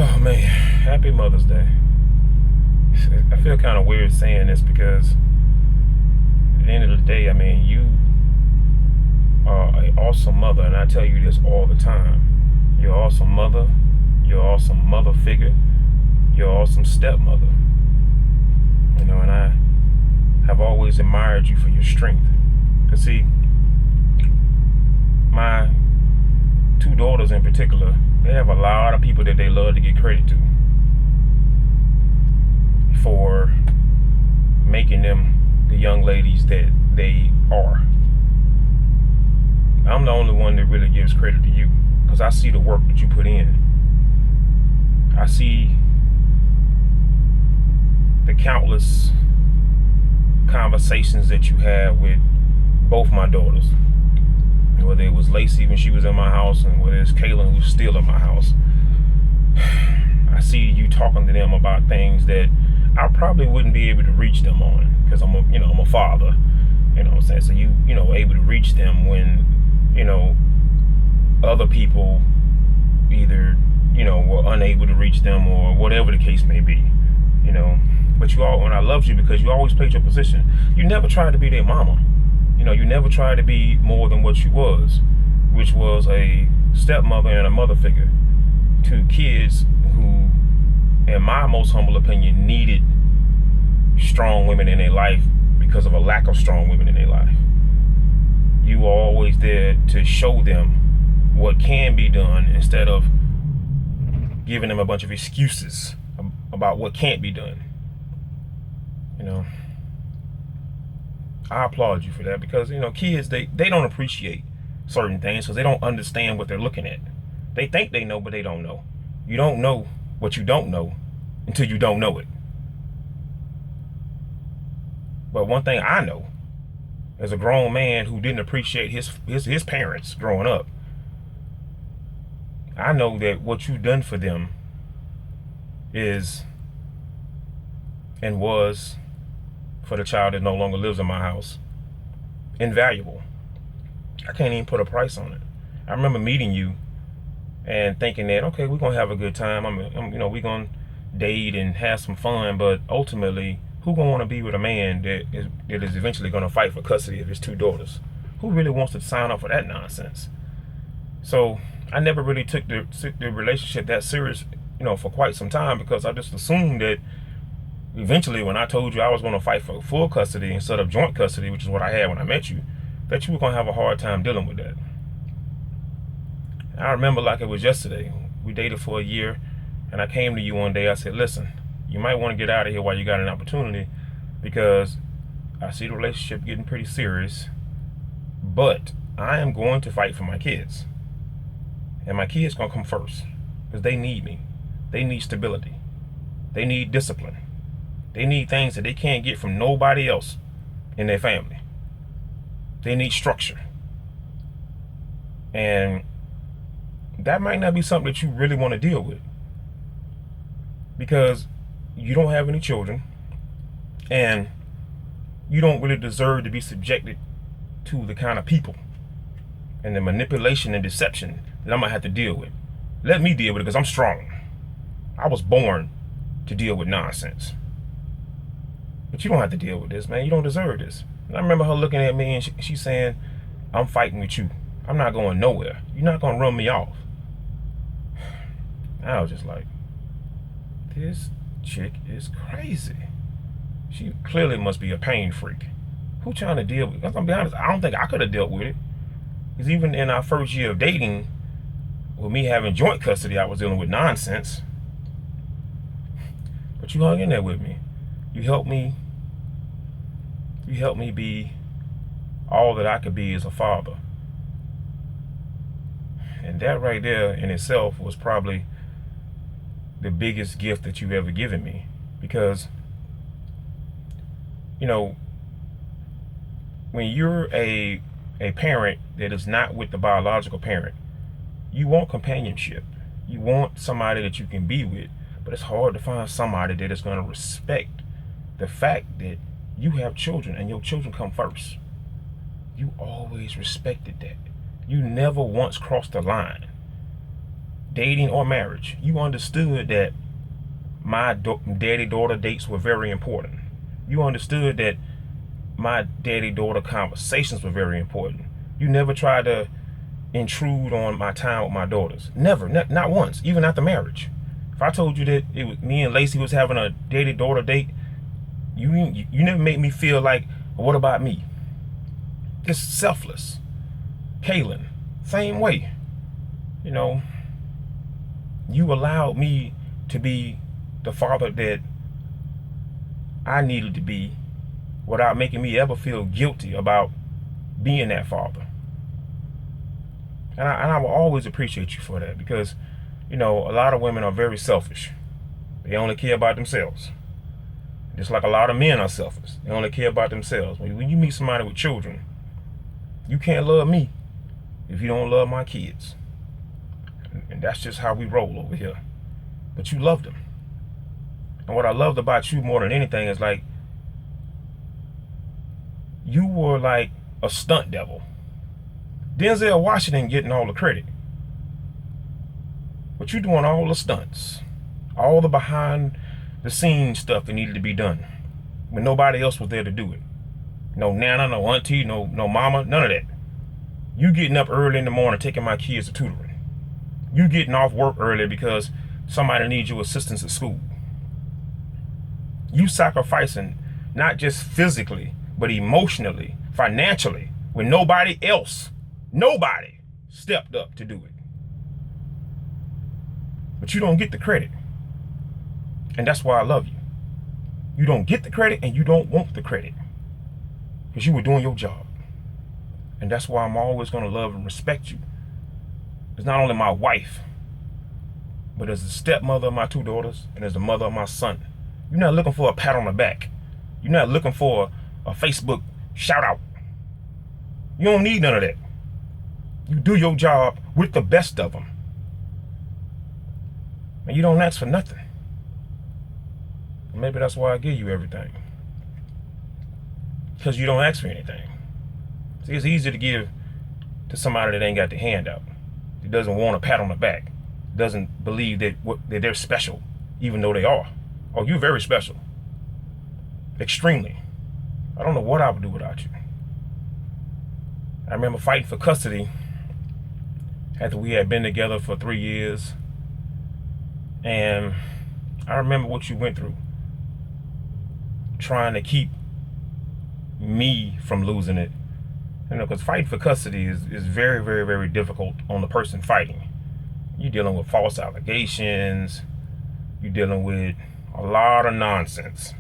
Oh man, happy Mother's Day. I feel kind of weird saying this because at the end of the day, I mean, you are an awesome mother, and I tell you this all the time. You're an awesome mother, you're an awesome mother figure, you're an awesome stepmother. And I have always admired you for your strength. Because, see, my two daughters in particular, they have a lot of people that they love to get credit to for making them the young ladies that they are. I'm the only one that really gives credit to you because I see the work that you put in. I see the countless conversations that you had with both my daughters. Whether it was Lacey when she was in my house, and whether it's Kaylin who's still in my house. I see you talking to them about things that I probably wouldn't be able to reach them on because I'm a father. You know what I'm saying? So you able to reach them when, other people either, were unable to reach them or whatever the case may be. But and I loved you because you always played your position. You never tried to be their mama. You never tried to be more than what you was, which was a stepmother and a mother figure to kids who, in my most humble opinion, needed strong women in their life because of a lack of strong women in their life. You were always there to show them what can be done instead of giving them a bunch of excuses about what can't be done. I applaud you for that because, kids, they don't appreciate certain things because they don't understand what they're looking at. They think they know, but they don't know. You don't know what you don't know until you don't know it. But one thing I know, as a grown man who didn't appreciate his parents growing up, I know that what you've done for them is and was, for the child that no longer lives in my house, invaluable. I can't even put a price on it. I remember meeting you and thinking that, okay, we're gonna have a good time. We're gonna date and have some fun, but ultimately, who gonna want to be with a man that is eventually gonna fight for custody of his two daughters? Who really wants to sign up for that nonsense? So I never really took the relationship that serious, for quite some time because I just assumed that eventually, when I told you I was going to fight for full custody instead of joint custody, which is what I had when I met you, that you were going to have a hard time dealing with that. I remember like it was yesterday. We dated for a year, and I came to you one day. I said, listen, you might want to get out of here while you got an opportunity because I see the relationship getting pretty serious, but I am going to fight for my kids. And my kids going to come first because they need me. They need stability. They need discipline. They need things that they can't get from nobody else in their family. They need structure. And that might not be something that you really want to deal with because you don't have any children and you don't really deserve to be subjected to the kind of people and the manipulation and deception that I'm going to have to deal with. Let me deal with it because I'm strong. I was born to deal with nonsense. But you don't have to deal with this, man. You don't deserve this. And I remember her looking at me and she's saying, I'm fighting with you. I'm not going nowhere. You're not going to run me off. I was just like, this chick is crazy. She clearly must be a pain freak. Who trying to deal with it? I'm going to be honest, I don't think I could have dealt with it. Because even in our first year of dating, with me having joint custody, I was dealing with nonsense. But you hung in there with me. You helped me be all that I could be as a father. And that right there in itself was probably the biggest gift that you've ever given me. Because, when you're a parent that is not with the biological parent, you want companionship. You want somebody that you can be with. But it's hard to find somebody that is going to respect the fact that you have children and your children come first. You always respected that. You never once crossed the line. dating or marriage, you understood that my daddy-daughter dates were very important. You understood that my daddy-daughter conversations were very important. You never tried to intrude on my time with my daughters. Never, not once, even after marriage. If I told you that it was me and Lacey was having a daddy-daughter date, you never made me feel like, what about me? It's selfless. Kaylin, same way. You know, you allowed me to be the father that I needed to be without making me ever feel guilty about being that father. And I will always appreciate you for that, because, you know, a lot of women are very selfish. They only care about themselves. Just like a lot of men are selfish. They only care about themselves. When you meet somebody with children, you can't love me if you don't love my kids. And that's just how we roll over here. But you love them. And what I loved about you more than anything is, like, you were like a stunt devil. Denzel Washington getting all the credit, but you doing all the stunts, all the behind the scenes stuff that needed to be done when nobody else was there to do it. No nana, no auntie, no mama, none of that. You getting up early in the morning taking my kids to tutoring. You getting off work early because somebody needs your assistance at school. You sacrificing not just physically, but emotionally, financially, when nobody stepped up to do it. But you don't get the credit. And that's why I love you. You don't get the credit, and you don't want the credit, because you were doing your job. And that's why I'm always going to love and respect you. It's not only my wife, but as the stepmother of my 2 daughters and as the mother of my son. You're not looking for a pat on the back. You're not looking for a Facebook shout out. You don't need none of that. You do your job with the best of them. And you don't ask for nothing. Maybe that's why I give you everything. Because you don't ask for anything. See, it's easy to give to somebody that ain't got the hand out. That doesn't want a pat on the back. Doesn't believe that they're special, even though they are. Oh, you're very special. Extremely. I don't know what I would do without you. I remember fighting for custody after we had been together for 3 years. And I remember what you went through, trying to keep me from losing it. You know, because fighting for custody is very, very, very difficult on the person fighting. You're dealing with false allegations. You're dealing with a lot of nonsense.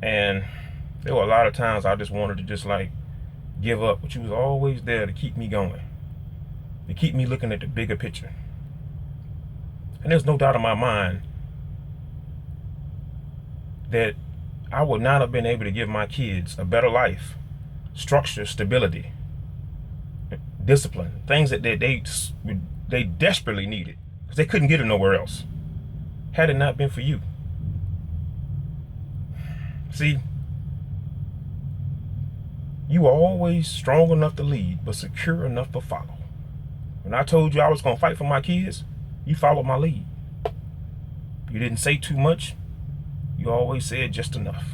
And there were a lot of times I just wanted to just like give up, but you was always there to keep me going, to keep me looking at the bigger picture. And there's no doubt in my mind that I would not have been able to give my kids a better life, structure, stability, discipline, things that they desperately needed, because they couldn't get it nowhere else, had it not been for you. See, you were always strong enough to lead, but secure enough to follow. When I told you I was going to fight for my kids, you followed my lead. You didn't say too much. You always said just enough.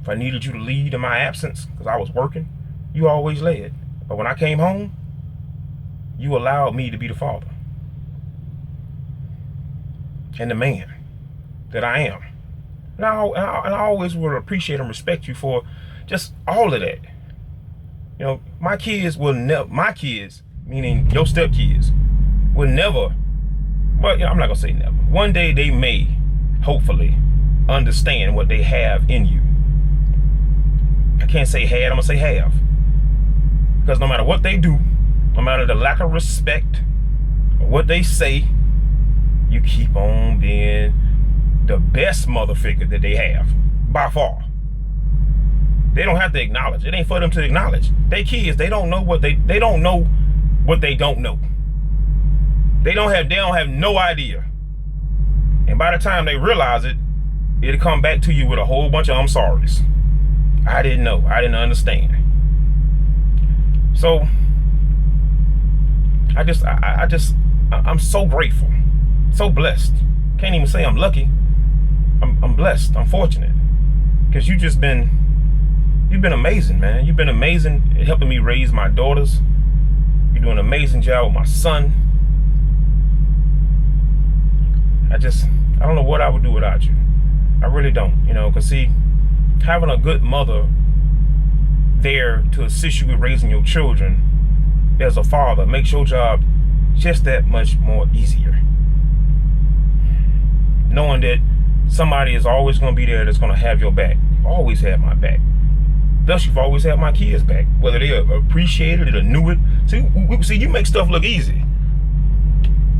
If I needed you to lead in my absence because I was working, you always led. But when I came home, you allowed me to be the father and the man that I am. And I always will appreciate and respect you for just all of that. You know, my kids, meaning your stepkids, will never, well, I'm not gonna say never. One day they may, hopefully, understand what they have in you. I can't say had, I'm gonna say have. Because no matter what they do, no matter the lack of respect or what they say, you keep on being the best mother figure that they have, by far. They don't have to acknowledge. It ain't for them to acknowledge. They kids, they don't know what they don't know what they don't know. They don't have no idea. And by the time they realize it, it'll come back to you with a whole bunch of I'm sorry's. I didn't know. I didn't understand. So I I'm so grateful, so blessed. Can't even say I'm lucky. I'm blessed. I'm fortunate because you've been amazing, man. You've been amazing at helping me raise my daughters. You're doing an amazing job with my son. I don't know what I would do without you. I really don't, because see, having a good mother there to assist you with raising your children as a father makes your job just that much more easier. Knowing that somebody is always going to be there that's going to have your back. You've always had my back. Thus, you've always had my kids' back. Whether they appreciated it or knew it. See, you make stuff look easy.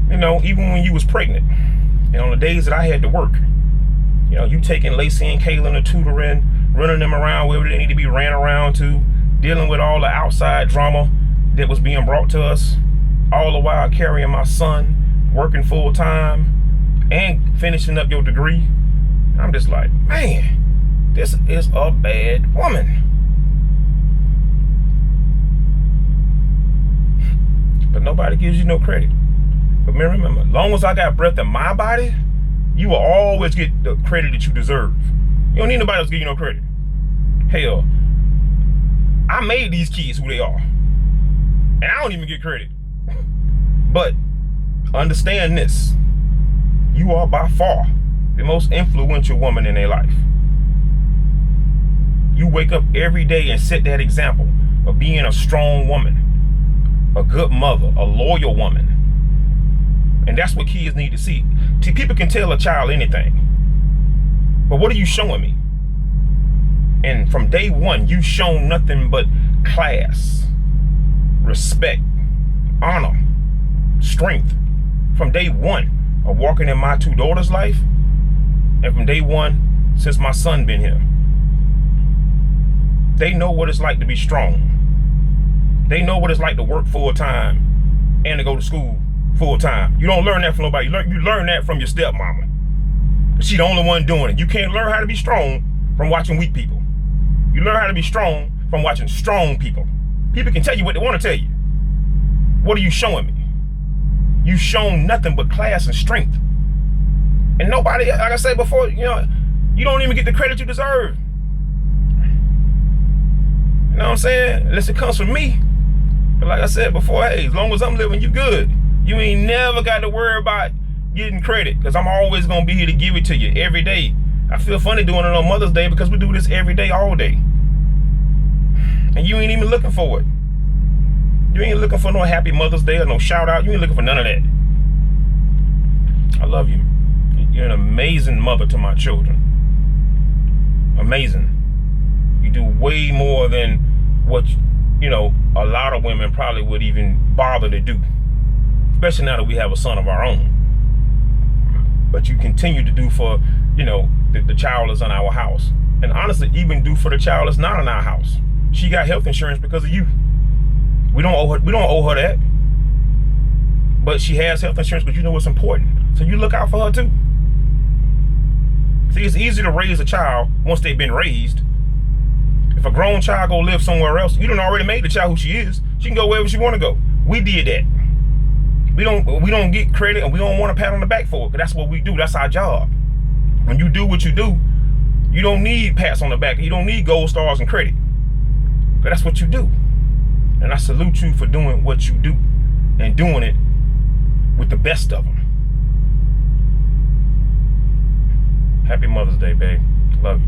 Even when you was pregnant. And on the days that I had to work. You taking Lacey and Kaylin to tutoring, running them around wherever they need to be ran around to, dealing with all the outside drama that was being brought to us, all the while carrying my son, working full time, and finishing up your degree. I'm just like, man, this is a bad woman. But nobody gives you no credit. But man, remember, as long as I got breath in my body, you will always get the credit that you deserve. You don't need nobody else to give you no credit. Hell, I made these kids who they are. And I don't even get credit. But understand this. You are by far the most influential woman in their life. You wake up every day and set that example of being a strong woman, a good mother, a loyal woman. And that's what kids need to see. See, people can tell a child anything. But what are you showing me? And from day one, you've shown nothing but class, respect, honor, strength. From day one of walking in my two daughters' life, and from day one since my son been here. They know what it's like to be strong. They know what it's like to work full time and to go to school full time. You don't learn that from nobody. You learn that from your stepmama. She's the only one doing it. You can't learn how to be strong from watching weak people. You learn how to be strong from watching strong people. People can tell you what they want to tell you. What are you showing me? You've shown nothing but class and strength. And nobody, like I said before, you don't even get the credit you deserve. You know what I'm saying? Unless it comes from me. But like I said before, hey, as long as I'm living, you good. You ain't never got to worry about getting credit, because I'm always going to be here to give it to you every day. I feel funny doing it on Mother's Day because we do this every day, all day. And you ain't even looking for it. You ain't looking for no happy Mother's Day or no shout out. You ain't looking for none of that. I love you. You're an amazing mother to my children. Amazing. You do way more than what, a lot of women probably would even bother to do. Especially now that we have a son of our own. But you continue to do for, the child that's in our house. And honestly, even do for the child that's not in our house. She got health insurance because of you. We don't owe her that. But she has health insurance because you know what's important. So you look out for her too. See, it's easy to raise a child once they've been raised. If a grown child go live somewhere else, you done already made the child who she is. She can go wherever she want to go. We did that. We don't get credit, and we don't want a pat on the back for it, because that's what we do. That's our job. When you do what you do, you don't need pats on the back. You don't need gold stars and credit. But that's what you do. And I salute you for doing what you do and doing it with the best of them. Happy Mother's Day, babe. Love you.